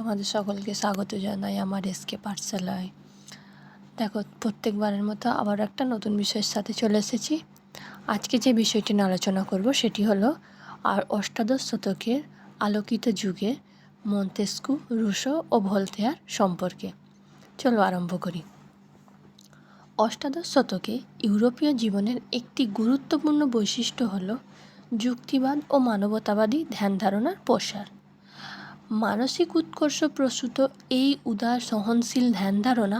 তোমাদের সকলকে স্বাগত জানাই আমার এসকে পাঠশালায়। দেখো, প্রত্যেকবারের মতো আবার একটা নতুন বিষয়ের সাথে চলে এসেছি। আজকে যে বিষয়টি নিয়ে আলোচনা করব সেটি হলো অষ্টাদশ শতকের আলোকিত যুগে মন্তেস্কু, রুসো ও ভলতেয়ার সম্পর্কে। চলো আরম্ভ করি। অষ্টাদশ শতকে ইউরোপীয় জীবনের একটি গুরুত্বপূর্ণ বৈশিষ্ট্য হল যুক্তিবাদ ও মানবতাবাদী ধ্যান ধারণার প্রসার। মানসিক উৎকর্ষ প্রসূত এই উদার সহনশীল ধ্যান ধারণা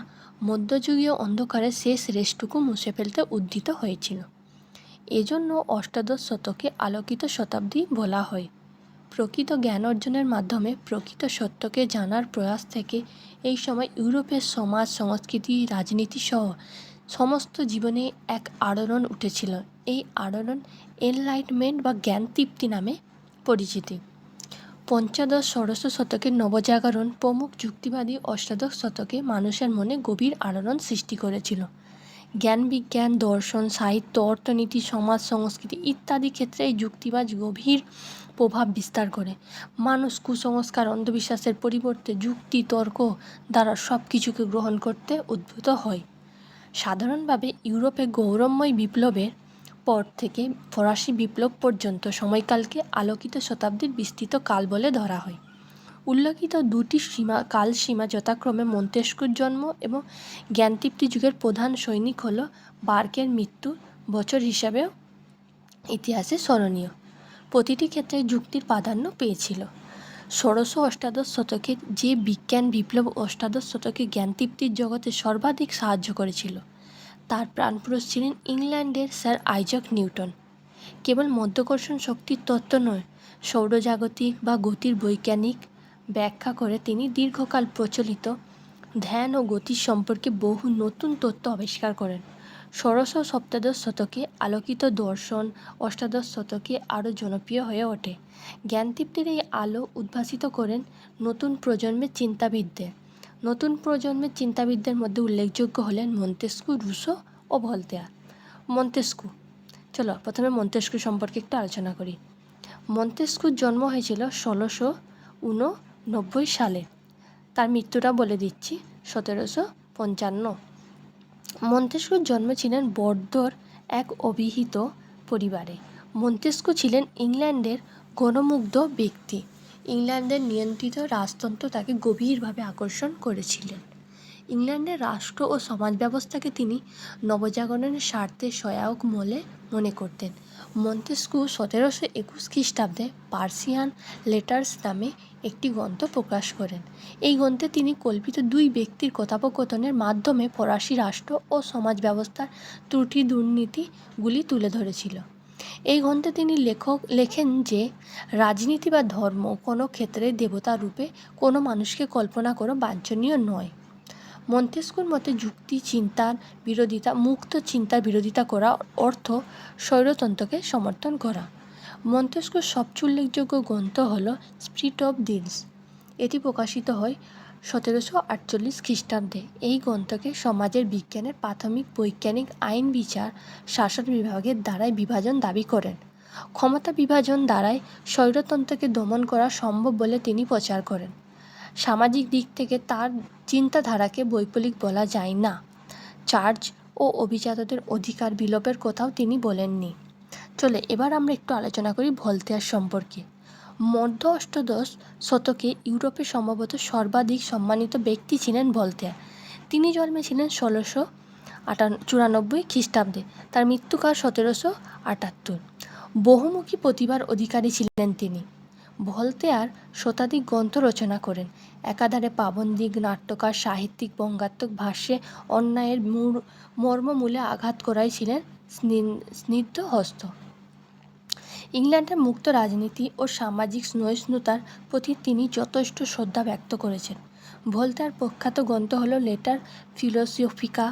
মধ্যযুগীয় অন্ধকারের শেষ রেশটুকু মুছে ফেলতে উদ্যত হয়েছিল। এজন্য অষ্টাদশ শতকে আলোকিত শতাব্দী বলা হয়। প্রকৃত জ্ঞান অর্জনের মাধ্যমে প্রকৃত সত্যকে জানার প্রয়াস থেকে এই সময় ইউরোপের সমাজ, সংস্কৃতি, রাজনীতি সহ সমস্ত জীবনে এক আলোড়ন উঠেছিল। এই আলোড়ন এনলাইটমেন্ট বা জ্ঞান তৃপ্তি নামে পরিচিতি। পঞ্চদশ ষোড়শ শতকের নবজাগরণ প্রমুখ যুক্তিবাদী অষ্টাদশ শতকে মানুষের মনে গভীর আলোড়ন সৃষ্টি করেছিল। জ্ঞান, বিজ্ঞান, দর্শন, সাহিত্য, অর্থনীতি, সমাজ, সংস্কৃতি ইত্যাদি ক্ষেত্রে এই যুক্তিবাদ গভীর প্রভাব বিস্তার করে। মানুষ কুসংস্কার, অন্ধবিশ্বাসের পরিবর্তে যুক্তি, তর্ক দ্বারা সব কিছুকে গ্রহণ করতে উদ্বুদ্ধ হয়। সাধারণভাবে ইউরোপে গৌরবময় বিপ্লবের পর থেকে ফরাসি বিপ্লব পর্যন্ত সময়কালকে আলোকিত শতাব্দীর বিস্তৃত কাল বলে ধরা হয়। উল্লেখিত দুটি কালসীমা যথাক্রমে মন্তেস্কুর জন্ম এবং জ্ঞানতৃপ্তি যুগের প্রধান সৈনিক হল বার্কের মৃত্যুর বছর হিসাবেও ইতিহাসে স্মরণীয়। প্রতিটি ক্ষেত্রে যুক্তির প্রাধান্য পেয়েছিল। ষোড়শ অষ্টাদশ শতকে যে বিজ্ঞান বিপ্লব অষ্টাদশ শতকে জ্ঞানতৃপ্তির জগতে সর্বাধিক সাহায্য করেছিল তার প্রাণপুরুষ ছিলেন ইংল্যান্ডের স্যার আইজাক নিউটন। কেবল মাধ্যাকর্ষণ শক্তির তত্ত্ব নয়, সৌরজাগতিক বা গতির বৈজ্ঞানিক ব্যাখ্যা করে তিনি দীর্ঘকাল প্রচলিত ধ্যান ও গতি সম্পর্কে বহু নতুন তত্ত্ব আবিষ্কার করেন। ষোড়শ সপ্তদশ শতকে আলোকিত দর্শন অষ্টাদশ শতকে আরও জনপ্রিয় হয়ে ওঠে। জ্ঞানতৃপ্তির এই আলো উদ্ভাসিত করেন নতুন প্রজন্মের চিন্তাবিদদের মধ্যে উল্লেখযোগ্য হলেন মন্তেস্কু, রুসো ও ভলতেয়ার। মন্তেস্কু, চলো প্রথমে মন্তেস্কু সম্পর্কে একটু আলোচনা করি। মন্তেস্কুর জন্ম হয়েছিল 1689 সালে। তার মৃত্যুটা বলে দিচ্ছি, 1755। মন্তেস্কুর জন্ম ছিলেন বর্দোর এক অভিহিত পরিবারে। মন্তেস্কু ছিলেন ইংল্যান্ডের গণমুগ্ধ ব্যক্তি। ইংল্যান্ডের নিয়ন্ত্রিত রাজতন্ত্র তাকে গভীরভাবে আকর্ষণ করেছিলেন। ইংল্যান্ডের রাষ্ট্র ও সমাজ ব্যবস্থাকে তিনি নবজাগরণের স্বার্থে সহায়ক বলে মনে করতেন। মন্তেস্কু 1721 খ্রিস্টাব্দে পার্সিয়ান লেটার্স নামে একটি গ্রন্থ প্রকাশ করেন। এই গ্রন্থে তিনি কল্পিত দুই ব্যক্তির কথোপকথনের মাধ্যমে ফরাসি রাষ্ট্র ও সমাজ ব্যবস্থার ত্রুটি দুর্নীতিগুলি তুলে ধরেছিল। এই গ্রন্থে তিনি লেখেন যে রাজনীতি বা ধর্ম কোনো ক্ষেত্রে দেবতা রূপে কোনো মানুষকে কল্পনা করা বাঞ্ছনীয় নয়। মন্তেস্কুর মতে মুক্ত চিন্তার বিরোধিতা করা অর্থ স্বৈরতন্ত্রকে সমর্থন করা। মন্তেস্কুর সবচেয়ে উল্লেখযোগ্য গ্রন্থ হল স্পিরিট অফ থিংস। এটি প্রকাশিত হয় 1748 খ্রিস্টাব্দে। এই গ্রন্থকে সমাজের বিজ্ঞানের প্রাথমিক বৈজ্ঞানিক আইন, বিচার, শাসন বিভাগের দ্বারাই বিভাজন দাবি করেন। ক্ষমতা বিভাজন দ্বারাই স্বৈরতন্ত্রকে দমন করা সম্ভব বলে তিনি প্রচার করেন। সামাজিক দিক থেকে তার চিন্তাধারাকে বৈপ্লবিক বলা যায় না। চার্চ ও অভিজাতদের অধিকার বিলোপের কথাও তিনি বলেননি। চলে এবার আমরা একটু আলোচনা করি ভলতেয়ার সম্পর্কে। মধ্য অষ্টাদশ শতকে ইউরোপে সম্ভবত সর্বাধিক সম্মানিত ব্যক্তি ছিলেন ভলতেয়ার। তিনি জন্মেছিলেন 1694 খ্রিস্টাব্দে। তার মৃত্যুকাল 1778। বহুমুখী প্রতিভার অধিকারী ছিলেন তিনি। ভলতেয়ার শতাধিক গ্রন্থ রচনা করেন। একাধারে প্রাবন্ধিক, নাট্যকার, সাহিত্যিক, ব্যঙ্গাত্মক ভাষ্যে অন্যায়ের মর্মমূলে আঘাত করাই ছিলেন স্নিগ্ধ হস্ত। ইংল্যান্ডের মুক্ত রাজনীতি ও সামাজিক সহিষ্ণুতার প্রতি তিনি যথেষ্ট শ্রদ্ধা ব্যক্ত করেছেন। ভলতেয়ার প্রখ্যাত গ্রন্থ হল লেটার ফিলোসফিকা।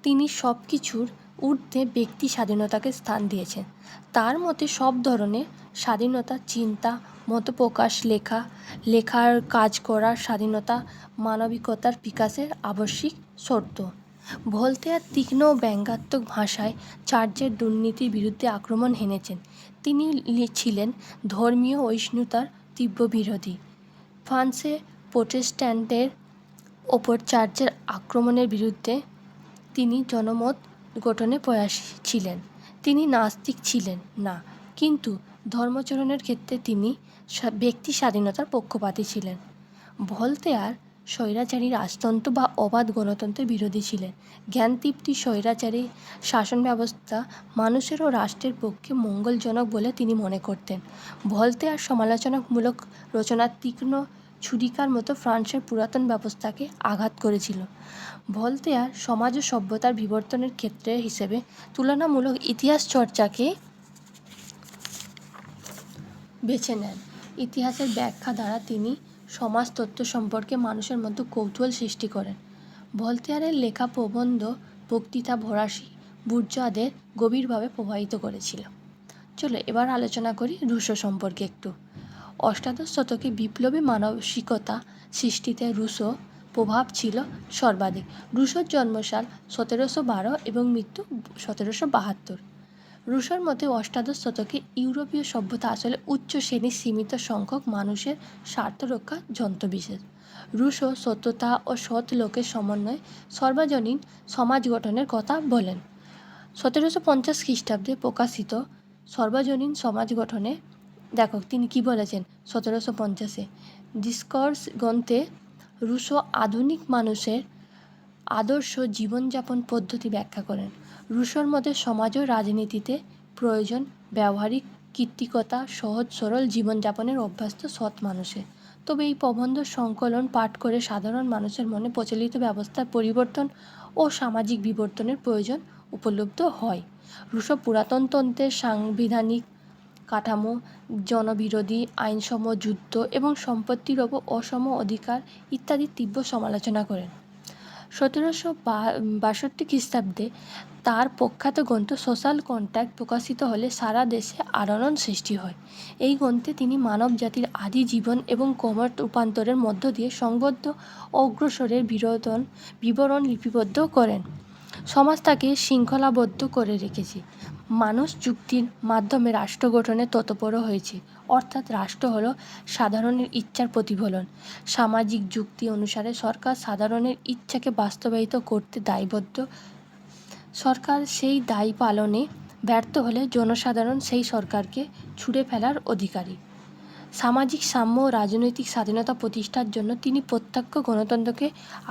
তিনি সব কিছুর ঊর্ধ্বে ব্যক্তি স্বাধীনতাকে স্থান দিয়েছেন। তার মতে সব ধরনের স্বাধীনতা, চিন্তা, মতপ্রকাশ, লেখার কাজ করার স্বাধীনতা মানবিকতার বিকাশের আবশ্যিক শর্ত। ভলতেয়ার তীক্ষ্ণ ও ব্যঙ্গাত্মক ভাষায় চার্চের দুর্নীতির বিরুদ্ধে আক্রমণ হেনেছেন। তিনি ছিলেন ধর্মীয় সহিষ্ণুতার তীব্র বিরোধী। ফ্রান্সে প্রোটেস্ট্যান্টের ওপর চার্চের আক্রমণের বিরুদ্ধে তিনি জনমত গঠনে প্রয়াসী ছিলেন। তিনি নাস্তিক ছিলেন না, কিন্তু ধর্মাচরণের ক্ষেত্রে তিনি ব্যক্তি স্বাধীনতার পক্ষপাতী ছিলেন। ভলতেয়ার স্বৈরাচারী রাজতন্ত্র বা অবাধ গণতন্ত্রের বিরোধী ছিলেন। জ্ঞানতৃপ্তি স্বৈরাচারী শাসন ব্যবস্থা মানুষের ও রাষ্ট্রের পক্ষে মঙ্গলজনক বলে তিনি মনে করতেন। ভলতেয়ার সমালোচনামূলক রচনা তীক্ষ্ণ ছুরিকার মতো ফ্রান্সের পুরাতন ব্যবস্থাকে আঘাত করেছিল। ভলতেয়ার সমাজ ও সভ্যতার বিবর্তনের ক্ষেত্রে হিসেবে তুলনামূলক ইতিহাস চর্চাকে বেছে নেন। ইতিহাসের ব্যাখ্যা দ্বারা তিনি সমাজতত্ত্ব সম্পর্কে মানুষের মধ্যে কৌতূহল সৃষ্টি করেন। ভলতেয়ারের লেখা প্রবন্ধ, বক্তৃতা ফরাসি বুর্জোয়াদের গভীরভাবে প্রভাবিত করেছিল। চলো এবার আলোচনা করি রুশো সম্পর্কে একটু। অষ্টাদশ শতকে বিপ্লবী মানসিকতা সৃষ্টিতে রুশো প্রভাব ছিল সর্বাধিক। রুশোর জন্মসাল 1712 এবং মৃত্যু 1772। রুশোর মতে অষ্টাদশ শতকে ইউরোপীয় সভ্যতা আসলে উচ্চ শ্রেণীর সীমিত সংখ্যক মানুষের স্বার্থ রক্ষা যন্ত্রবিশেষ। রুশো সত্যতা ও সৎ লোকের সমন্বয়ে সর্বজনীন সমাজ গঠনের কথা বলেন। 1750 খ্রিস্টাব্দে প্রকাশিত সর্বজনীন সমাজ গঠনে দেখো তিনি কি বলেছেন। 1750-এ ডিসকোর্স গ্রন্থে রুশো আধুনিক মানুষের আদর্শ জীবনযাপন পদ্ধতি ব্যাখ্যা করেন। রুশোর মতে সমাজ ও রাজনীতিতে প্রয়োজন ব্যবহারিক কৃত্তিকতা, সহজ সরল জীবনযাপনের অভ্যস্ত সৎ মানুষের। তবে এই প্রবন্ধ সংকলন পাঠ করে সাধারণ মানুষের মনে প্রচলিত ব্যবস্থার পরিবর্তন ও সামাজিক বিবর্তনের প্রয়োজন উপলব্ধ হয়। রুশো পুরাতন তন্ত্রের সাংবিধানিক কাঠামো, জনবিরোধী আইনসম যুদ্ধ এবং সম্পত্তির ওপর অসম অধিকার ইত্যাদি তীব্র সমালোচনা করেন। 1762 খ্রিস্টাব্দে তার প্রখ্যাত গ্রন্থ সোশ্যাল কন্ট্রাক্ট প্রকাশিত হলে সারা দেশে আলোড়ন সৃষ্টি হয়। এই গ্রন্থে তিনি মানব জাতির আদি জীবন এবং ক্রমশ রূপান্তরের মধ্য দিয়ে সংবদ্ধ অগ্রসরের বিবরণ লিপিবদ্ধ করেন। সমাজ তাকে শৃঙ্খলাবদ্ধ করে রেখেছে। মানুষ যুক্তির মাধ্যমে রাষ্ট্র গঠনে তৎপর হয়েছে, অর্থাৎ রাষ্ট্র হলো সাধারণের ইচ্ছার প্রতিফলন। সামাজিক যুক্তি অনুসারে সরকার সাধারণের ইচ্ছাকে বাস্তবায়িত করতে দায়বদ্ধ। সরকার সেই দায় পালনে ব্যর্থ হলে জনসাধারণ সেই সরকারকে ছুঁড়ে ফেলার অধিকারী। সামাজিক সাম্য ও রাজনৈতিক স্বাধীনতা প্রতিষ্ঠার জন্য তিনি প্রত্যক্ষ গণতন্ত্রকে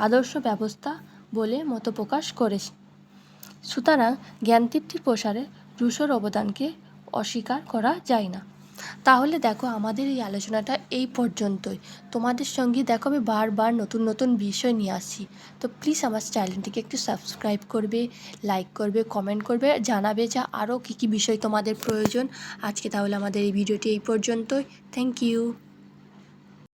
আদর্শ ব্যবস্থা বলে মত প্রকাশ করেছেন। সুতরাং জ্ঞানতৃপ্তির প্রসারে রুশোর অবদানকে অস্বীকার করা যায় না। তাহলে দেখো আমাদের এই আলোচনাটা এই পর্যন্তই। তোমাদের সঙ্গে দেখো আমি বারবার নতুন নতুন বিষয় নিয়ে আসছি। তো প্লিজ আমার চ্যানেলটিকে একটু সাবস্ক্রাইব করবে, লাইক করবে, কমেন্ট করবে, জানাবে যে আরও কী কী বিষয় তোমাদের প্রয়োজন। আজকে তাহলে আমাদের এই ভিডিওটি এই পর্যন্তই। Thank you.